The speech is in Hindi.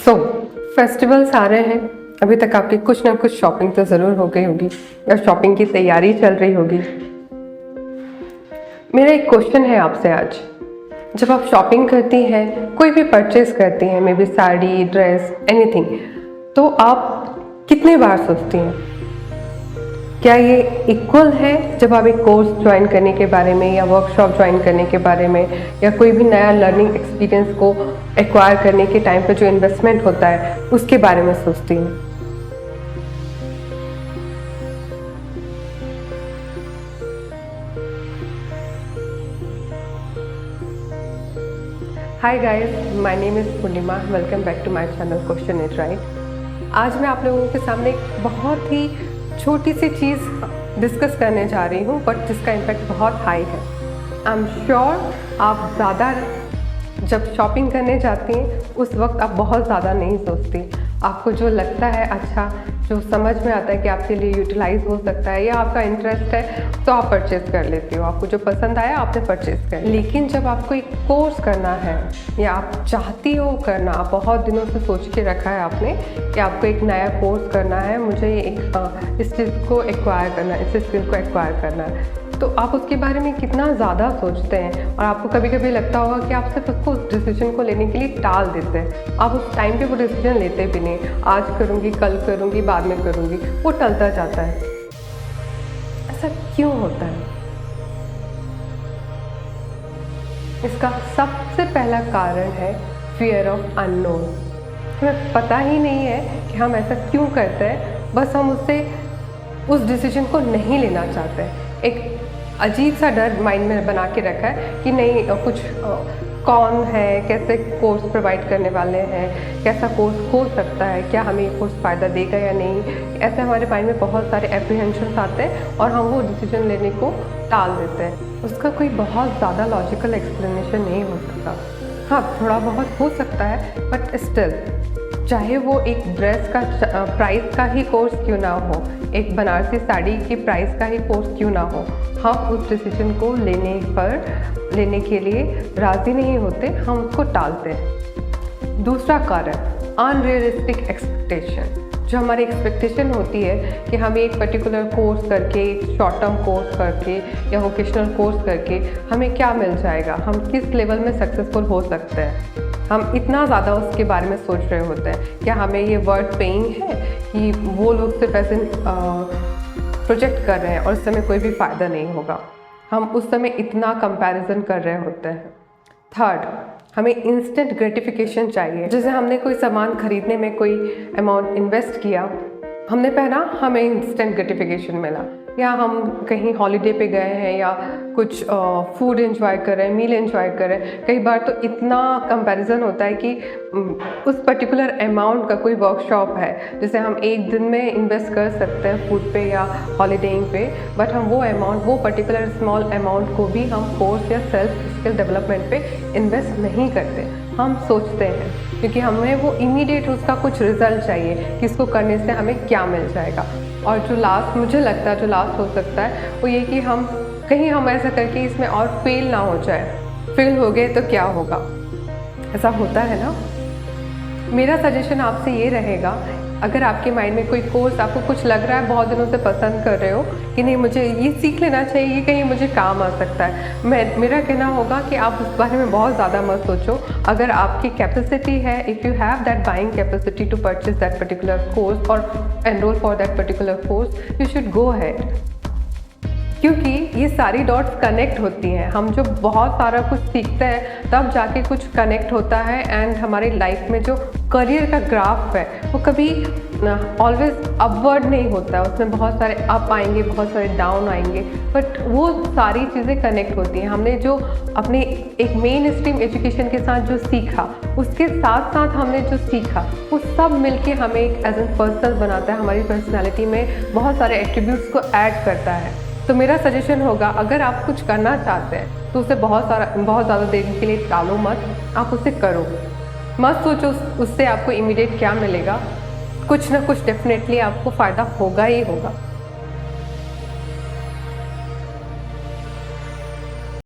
सो फेस्टिवल्स आ रहे हैं, अभी तक आपकी कुछ ना कुछ शॉपिंग तो ज़रूर हो गई होगी या शॉपिंग की तैयारी चल रही होगी। मेरा एक क्वेश्चन है आपसे आज, जब आप शॉपिंग करती हैं, कोई भी परचेज करती हैं, may be sari, dress, anything, तो आप कितने बार सोचती हैं? क्या ये इक्वल है जब आप एक कोर्स ज्वाइन करने के बारे में या वर्कशॉप ज्वाइन करने के बारे में या कोई भी नया लर्निंग एक्सपीरियंस को एक्वायर करने के टाइम पे जो इन्वेस्टमेंट होता है उसके बारे में सोचती हैं? Hi guys, my name is Purnima. Welcome back to my channel question it right. आज मैं आप लोगों के सामने एक बहुत ही छोटी सी चीज़ डिस्कस करने जा रही हूँ, बट जिसका इम्पैक्ट बहुत हाई है। आई एम श्योर आप ज़्यादा जब शॉपिंग करने जाती हैं उस वक्त आप बहुत ज़्यादा नहीं सोचती। आपको जो लगता है अच्छा, जो समझ में आता है कि आपके लिए यूटिलाइज हो सकता है या आपका इंटरेस्ट है, तो आप परचेज़ कर लेती हो। आपको जो पसंद आया आपने परचेज़ कर। लेकिन जब आपको एक कोर्स करना है या आप चाहती हो करना, आप बहुत दिनों से सोच के रखा है आपने कि आपको एक नया कोर्स करना है, मुझे इस चीज़ को एक्वायर करना है, इस स्किल को एक्वायर करना है, तो आप उसके बारे में कितना ज़्यादा सोचते हैं। और आपको कभी कभी लगता होगा कि आप सिर्फ उसको डिसीजन को लेने के लिए टाल देते हैं। आप उस टाइम पे वो डिसीजन लेते भी नहीं, आज करूँगी, कल करूँगी, बाद में करूँगी, वो टलता जाता है। ऐसा क्यों होता है? इसका सबसे पहला कारण है फियर ऑफ अननोन। हमें पता ही नहीं है कि हम ऐसा क्यों करते हैं, बस हम उस डिसीजन को नहीं लेना चाहते हैं। एक अजीब सा डर माइंड में बना के रखा है कि नहीं, कुछ कौन है, कैसे कोर्स प्रोवाइड करने वाले हैं, कैसा कोर्स हो सकता है, क्या हमें ये कोर्स फ़ायदा देगा या नहीं। ऐसे हमारे माइंड में बहुत सारे एप्रीहेंशंस आते हैं और हम वो डिसीजन लेने को टाल देते हैं। उसका कोई बहुत ज़्यादा लॉजिकल एक्सप्लेनेशन नहीं हो सकता। हाँ, थोड़ा बहुत हो सकता है, बट स्टिल, चाहे वो एक ड्रेस का प्राइस का ही कोर्स क्यों ना हो, एक बनारसी साड़ी की प्राइस का ही कोर्स क्यों ना हो, हम उस डिसीजन को लेने के लिए राज़ी नहीं होते, हम उसको टालते हैं। दूसरा कारण अनरियलिस्टिक एक्सपेक्टेशन। जो हमारी एक्सपेक्टेशन होती है कि हमें एक पर्टिकुलर कोर्स करके, एक शॉर्ट टर्म कोर्स करके या वोकेशनल कोर्स करके हमें क्या मिल जाएगा, हम किस लेवल में सक्सेसफुल हो सकते हैं। हम इतना ज़्यादा उसके बारे में सोच रहे होते हैं, क्या हमें ये वर्थ पेइंग है कि वो लोग सिर्फ ऐसे प्रोजेक्ट कर रहे हैं और उस समय कोई भी फ़ायदा नहीं होगा। हम उस समय इतना कंपैरिजन कर रहे होते हैं। थर्ड, हमें इंस्टेंट ग्रेटिफिकेशन चाहिए। जैसे हमने कोई सामान खरीदने में कोई अमाउंट इन्वेस्ट किया, हमने पहना, हमें इंस्टेंट ग्रेटिफिकेशन मिला, या हम कहीं हॉलीडे पे गए हैं या कुछ फूड एंजॉय कर रहे हैं, मील एंजॉय कर रहे हैं। कई बार तो इतना कंपैरिजन होता है कि उस पर्टिकुलर अमाउंट का कोई वर्कशॉप है जैसे हम एक दिन में इन्वेस्ट कर सकते हैं फूड पे या हॉलीडेइंग पे, बट हम वो अमाउंट, वो पर्टिकुलर स्मॉल अमाउंट को भी हम कोर्स या सेल्फ स्किल डेवलपमेंट पे इन्वेस्ट नहीं करते। हम सोचते हैं क्योंकि हमें वो इमीडिएट उसका कुछ रिजल्ट चाहिए कि इसको करने से हमें क्या मिल जाएगा। और जो लास्ट, मुझे लगता है जो लास्ट हो सकता है वो ये कि हम ऐसा करके इसमें और फेल ना हो जाए। फेल हो गए तो क्या होगा, ऐसा होता है ना। मेरा सजेशन आपसे ये रहेगा, अगर आपके माइंड में कोई कोर्स आपको कुछ लग रहा है, बहुत दिनों से पसंद कर रहे हो कि नहीं मुझे ये सीख लेना चाहिए, ये कहीं मुझे काम आ सकता है, मेरा कहना होगा कि आप उस बारे में बहुत ज़्यादा मत सोचो। अगर आपकी कैपेसिटी है, if you have that buying capacity to purchase that particular course और enrol for that particular course, you should go ahead. क्योंकि ये सारी डॉट्स कनेक्ट होती हैं। हम जो बहुत सारा कुछ सीखते हैं तब जाके कुछ कनेक्ट होता है, एंड हमारी लाइफ में जो करियर का ग्राफ है वो कभी ऑलवेज अपवर्ड नहीं होता है। उसमें बहुत सारे अप आएंगे, बहुत सारे डाउन आएंगे, बट वो सारी चीज़ें कनेक्ट होती हैं। हमने जो अपने एक मेन स्ट्रीम एजुकेशन के साथ जो सीखा, उसके साथ साथ हमने जो सीखा वो सब मिलके हमें एक एज एन पर्सन बनाता है, हमारी पर्सनैलिटी में बहुत सारे एट्रीब्यूट्स को ऐड करता है। तो मेरा सजेशन होगा, अगर आप कुछ करना चाहते हैं तो उसे बहुत ज़्यादा देर के लिए टालो मत, आप उसे करो। मत सोचो उससे आपको इमीडिएट क्या मिलेगा, कुछ ना कुछ डेफिनेटली आपको फ़ायदा होगा ही होगा।